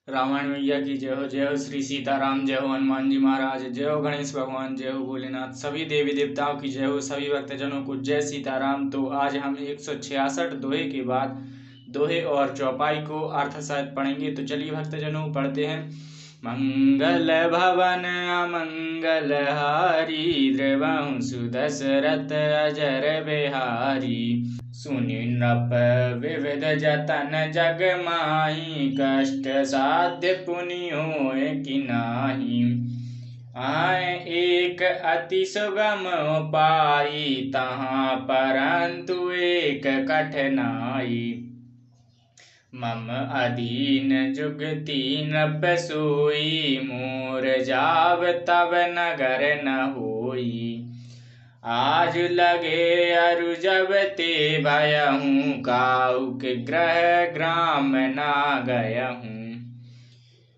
रामायण मैया की जय हो श्री सीताराम, जय हो हनुमान जी महाराज, जय हो गणेश भगवान, जय हो भोलेनाथ, सभी देवी देवताओं की जय हो, सभी भक्तजनों को जय सीताराम। तो आज हम 166 दोहे के बाद दोहे और चौपाई को अर्थ सहित पढ़ेंगे। तो चलिए भक्तजनों पढ़ते हैं। मंगल भवन अमंगल हारी, द्रवहु सुदशरथ अजर बिहारी। सुनि नृप विविध जतन जग माही, कष्ट साध्य पुनि होय कि नाही। आए एक अति सुगम उपाय, तहाँ परंतु एक कठिनाई। मम अधीन जुगति नृप सोई, मोर जाव तब नगर न होई। आज लगे अरु जब ते भयहूँ, काउक ग्रह ग्राम ना गयहूँ।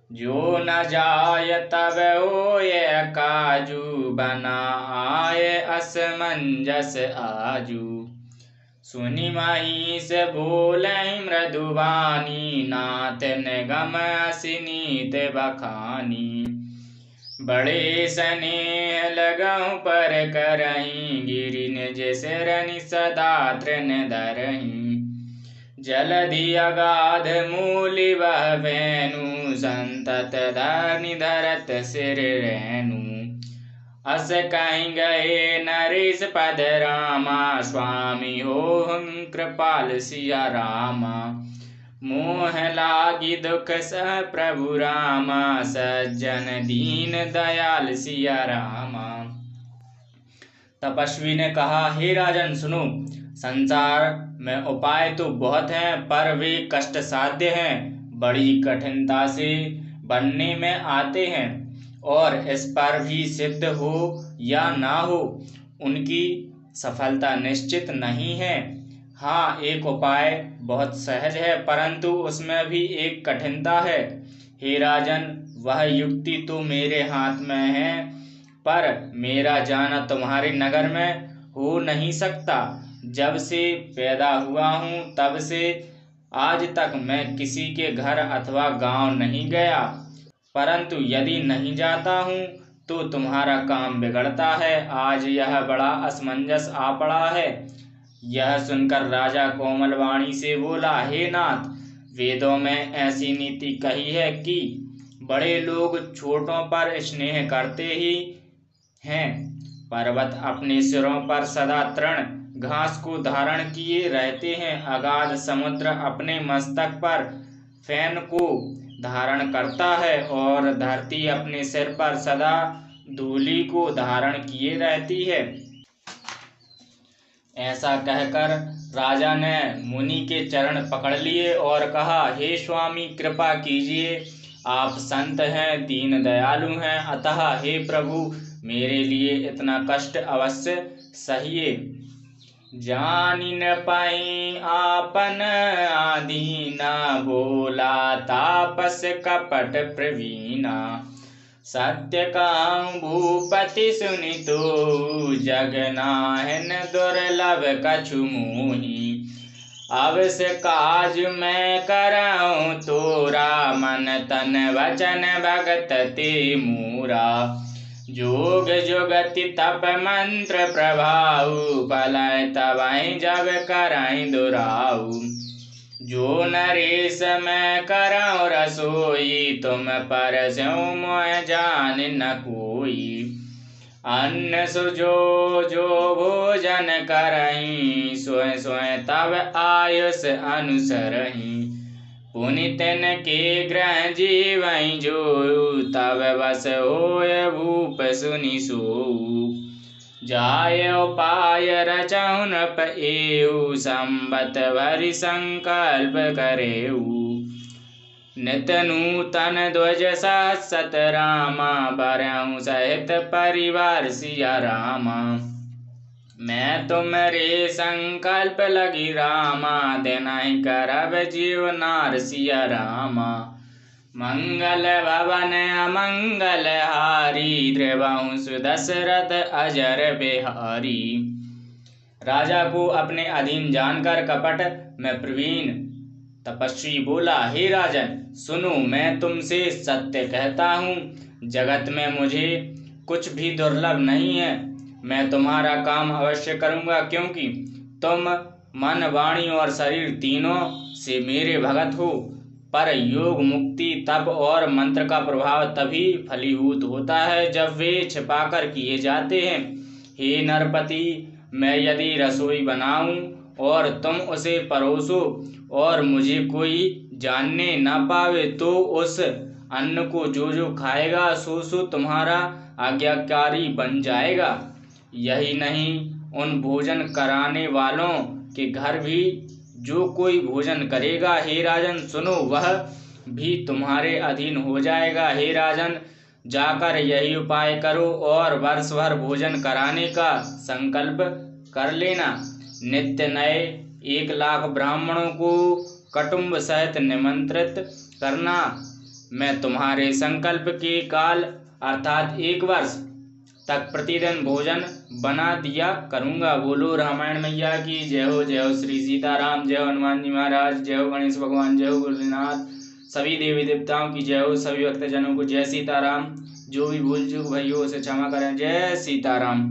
जो न जाय तब होय काजू, बना आय असमंजस आजू। सुनि महिष बोलहि मृदुवानी, नाथ निगम असिनीत बखानी। बड़े स्नेह लगहु पर करहीं, गिरि निज सिरनि सदा तृण धरहीं। जलधि अगाध मूलि बह वैनु, संतत धनि धरत सिर रेणु। अस कहीं गए नरेश पद रामा, स्वामी होहं कृपाल सिया रामा। मोह लागी दुख सह प्रभु रामा, सज्जन दीन दयाल सिया रामा। तपस्वी ने कहा, हे राजन सुनो, संसार में उपाय तो बहुत हैं, पर वे कष्ट साध्य हैं, बड़ी कठिनता से बनने में आते हैं, और इस पर भी सिद्ध हो या ना हो उनकी सफलता निश्चित नहीं है। हाँ, एक उपाय बहुत सहज है, परंतु उसमें भी एक कठिनता है। हे राजन, वह युक्ति तो मेरे हाथ में है, पर मेरा जाना तुम्हारे नगर में हो नहीं सकता। जब से पैदा हुआ हूँ तब से आज तक मैं किसी के घर अथवा गांव नहीं गया, परंतु यदि नहीं जाता हूँ तो तुम्हारा काम बिगड़ता है। आज यह बड़ा असमंजस आ पड़ा है। यह सुनकर राजा कोमल वाणी से बोला, हे नाथ, वेदों में ऐसी नीति कही है कि बड़े लोग छोटों पर स्नेह करते ही हैं। पर्वत अपने सिरों पर सदा तृण घास को धारण किए रहते हैं, अगाध समुद्र अपने मस्तक पर फैन को धारण करता है, और धरती अपने सिर पर सदा धूलि को धारण किए रहती है। ऐसा कहकर राजा ने मुनि के चरण पकड़ लिए और कहा, हे स्वामी, कृपा कीजिए, आप संत हैं, दीन दयालु हैं, अतः हे प्रभु, मेरे लिए इतना कष्ट अवश्य सहिए। जानि न पाई आपन आदीना, बोला तापस कपट प्रवीणा। सत्य कहूँ भूपति सुनि तो, जग नाहिन दुर्लभ कछु मोही। अवश्य काज मैं करऊँ तोरा, मन तन वचन भगत ते मोरा। जोग जुगति तप मंत्र प्रभाऊ, फलै तबहि जब करहि दुराऊ। जो नरेश मैं करऊँ रसोई, तुम परसऊँ मोह जान न कोई। अन्न सुजो जो भोजन करहीं, सोय सोय तब आयुष अनुसरहीं। पुनि तिन के गृह जीवहि जोऊ, तब बस होय भूप सुनि सोऊ। जाय उपाय रचहुँ नृप एऊ, संबत भरि संकल्प करेऊ। नित नूतन ध्वज सहसत रामा, बरहु सहित परिवार सिया रामा। मैं तुमरे संकल्प लगी रामा, देनाहि करब जीवनार सिया रामा। मंगल भवन अमंगल हारी, द्रवहु सुदशरथ अजर बिहारी। राजा को अपने अधीन जानकर कपट में प्रवीण तपस्वी बोला, हे राजन सुनो, मैं तुमसे सत्य कहता हूँ, जगत में मुझे कुछ भी दुर्लभ नहीं है। मैं तुम्हारा काम अवश्य करूँगा, क्योंकि तुम मन, वाणी और शरीर तीनों से मेरे भगत हो। पर योग, मुक्ति, तप और मंत्र का प्रभाव तभी फलीभूत होता है जब वे छिपाकर किए जाते हैं। हे नरपति, मैं यदि रसोई बनाऊं और तुम उसे परोसो और मुझे कोई जानने न पावे, तो उस अन्न को जो जो खाएगा सो सो तुम्हारा आज्ञाकारी बन जाएगा। यही नहीं, उन भोजन कराने वालों के घर भी जो कोई भोजन करेगा, हे राजन सुनो, वह भी तुम्हारे अधीन हो जाएगा। हे राजन, जाकर यही उपाय करो और वर्ष भर भोजन कराने का संकल्प कर लेना। नित्य नए 1 लाख ब्राह्मणों को कुटुंब सहित निमंत्रित करना। मैं तुम्हारे संकल्प के काल अर्थात 1 वर्ष तक प्रतिदिन भोजन बना दिया करूँगा। बोलो रामायण मैया की जय हो। जय हो श्री सीताराम, जय हो हनुमान जी महाराज, जय हो गणेश भगवान, जय हो गुरुनाथ, सभी देवी देवताओं की जय हो। सभी भक्तजनों को जय सीताराम। जो भी भूल चूक भई हो उसे क्षमा करें। जय सीताराम।